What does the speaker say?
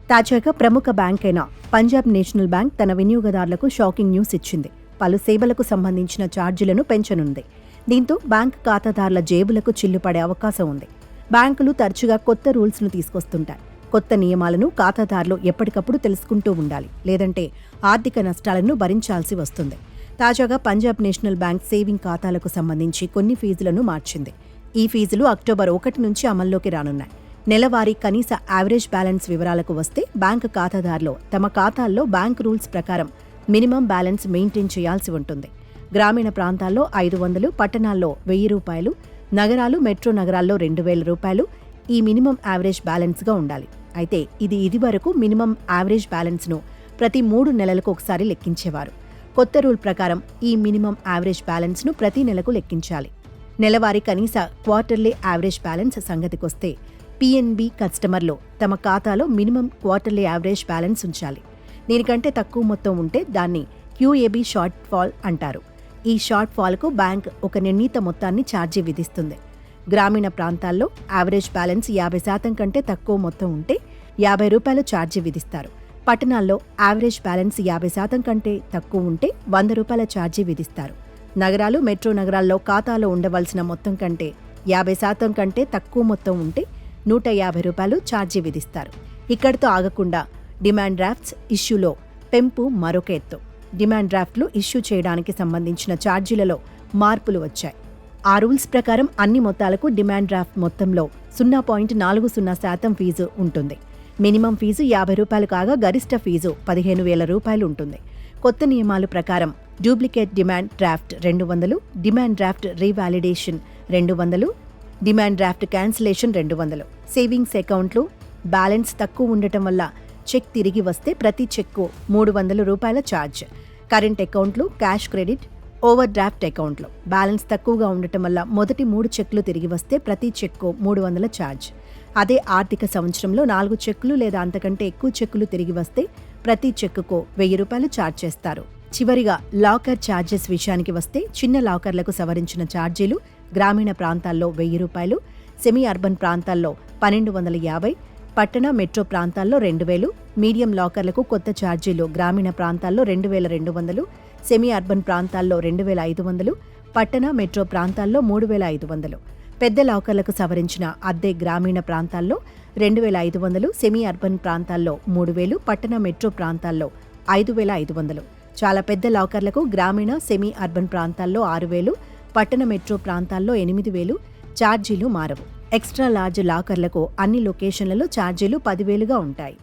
తాజాగా ప్రముఖ బ్యాంక్ అయిన పంజాబ్ నేషనల్ బ్యాంక్ తన వినియోగదారులకు షాకింగ్ న్యూస్ ఇచ్చింది. పలు సేవలకు సంబంధించిన ఛార్జీలను పెంచనుంది. దీంతో బ్యాంక్ ఖాతాదారుల జేబులకు చిల్లుపడే అవకాశం ఉంది. బ్యాంకులు తరచుగా కొత్త రూల్స్ను తీసుకొస్తుంటాయి. కొత్త నియమాలను ఖాతాదారులు ఎప్పటికప్పుడు తెలుసుకుంటూ ఉండాలి, లేదంటే ఆర్థిక నష్టాలను భరించాల్సి వస్తుంది. తాజాగా పంజాబ్ నేషనల్ బ్యాంక్ సేవింగ్ ఖాతాలకు సంబంధించి కొన్ని ఫీజులను మార్చింది. ఈ ఫీజులు అక్టోబర్ 1 నుంచి అమల్లోకి రానున్నాయి. నెలవారీ కనీస యావరేజ్ బ్యాలెన్స్ వివరాలకు వస్తే బ్యాంకు ఖాతాదారులు తమ ఖాతాల్లో బ్యాంక్ రూల్స్ ప్రకారం మినిమం బ్యాలెన్స్ మెయింటైన్ చేయాల్సి ఉంటుంది. గ్రామీణ ప్రాంతాల్లో 500, పట్టణాల్లో 1000 రూపాయలు, నగరాలు, మెట్రో నగరాల్లో 2000 రూపాయలు ఈ మినిమం యావరేజ్ బ్యాలెన్స్గా ఉండాలి. అయితే ఇదివరకు మినిమం యావరేజ్ బ్యాలెన్స్ను ప్రతి 3 నెలలకు ఒకసారి లెక్కించేవారు. కొత్త రూల్ ప్రకారం ఈ మినిమం యావరేజ్ బ్యాలెన్స్ను ప్రతి నెలకు లెక్కించాలి. నెలవారీ కనీస క్వార్టర్లీ యావరేజ్ బ్యాలెన్స్ సంగతికొస్తే పిఎన్బి కస్టమర్లు తమ ఖాతాలో మినిమం క్వార్టర్లీ యావరేజ్ బ్యాలెన్స్ ఉంచాలి. దీనికంటే తక్కువ మొత్తం ఉంటే దాన్ని క్యూఏబీ షార్ట్ ఫాల్ అంటారు. ఈ షార్ట్ ఫాల్కు బ్యాంక్ ఒక నిర్ణీత మొత్తాన్ని ఛార్జీ విధిస్తుంది. గ్రామీణ ప్రాంతాల్లో యావరేజ్ బ్యాలెన్స్ 50% కంటే తక్కువ మొత్తం ఉంటే 50 రూపాయలు ఛార్జీ విధిస్తారు. పట్టణాల్లో యావరేజ్ బ్యాలెన్స్ 50% కంటే తక్కువ ఉంటే 100 రూపాయల ఛార్జీ విధిస్తారు. నగరాలు, మెట్రో నగరాల్లో ఖాతాలో ఉండవలసిన మొత్తం కంటే 50% కంటే తక్కువ మొత్తం ఉంటే 150 రూపాయలు ఛార్జీ విధిస్తారు. ఇక్కడితో ఆగకుండా డిమాండ్ డ్రాఫ్ట్స్ ఇష్యూలో పెంపు మరొక ఎత్తు. డిమాండ్ డ్రాఫ్ట్లు ఇష్యూ చేయడానికి సంబంధించిన ఛార్జీలలో మార్పులు వచ్చాయి. ఆ రూల్స్ ప్రకారం అన్ని మొత్తాలకు డిమాండ్ డ్రాఫ్ట్ మొత్తంలో 0.40% ఫీజు ఉంటుంది. మినిమం ఫీజు 50 రూపాయలు కాగా గరిష్ట ఫీజు 15,000 రూపాయలు ఉంటుంది. కొత్త నియమాల ప్రకారం duplicate demand draft 200, demand draft revalidation 200, demand draft cancellation 200. Savings అకౌంట్లు బ్యాలెన్స్ తక్కువ ఉండటం వల్ల చెక్ తిరిగి వస్తే ప్రతి చెక్కు 300 రూపాయల ఛార్జ్. కరెంట్ అకౌంట్లు, క్యాష్ క్రెడిట్, ఓవర్ డ్రాఫ్ట్ అకౌంట్లు బ్యాలెన్స్ తక్కువగా ఉండటం వల్ల మొదటి 3 చెక్లు తిరిగి వస్తే ప్రతి చెక్కు 300 ఛార్జ్. అదే ఆర్థిక సంవత్సరంలో 4 చెక్కులు లేదా అంతకంటే ఎక్కువ చెక్కులు తిరిగి వస్తే ప్రతి చెక్కుకు 1000 రూపాయలు ఛార్జ్ చేస్తారు. చివరిగా లాకర్ ఛార్జెస్ విషయానికి వస్తే చిన్న లాకర్లకు సవరించిన ఛార్జీలు గ్రామీణ ప్రాంతాల్లో 1000 రూపాయలు, సెమీ అర్బన్ ప్రాంతాల్లో 1250, పట్టణ, మెట్రో ప్రాంతాల్లో 2000, మీడియం లాకర్లకు కొత్త ఛార్జీలు గ్రామీణ ప్రాంతాల్లో 2200, సెమీ అర్బన్ ప్రాంతాల్లో 2500, పట్టణ, మెట్రో ప్రాంతాల్లో 3500. పెద్ద లాకర్లకు సవరించిన అద్దె గ్రామీణ ప్రాంతాల్లో 2500, సెమీ అర్బన్ ప్రాంతాల్లో 3000, పట్టణ, మెట్రో ప్రాంతాల్లో 5500. చాలా పెద్ద లాకర్లకు గ్రామీణ, సెమీ అర్బన్ ప్రాంతాల్లో 6000, పట్టణ, మెట్రో ప్రాంతాల్లో 8000 ఛార్జీలు మారవు. ఎక్స్ట్రా లార్జ్ లాకర్లకు అన్ని లొకేషన్లలో ఛార్జీలు 10,000గా ఉంటాయి.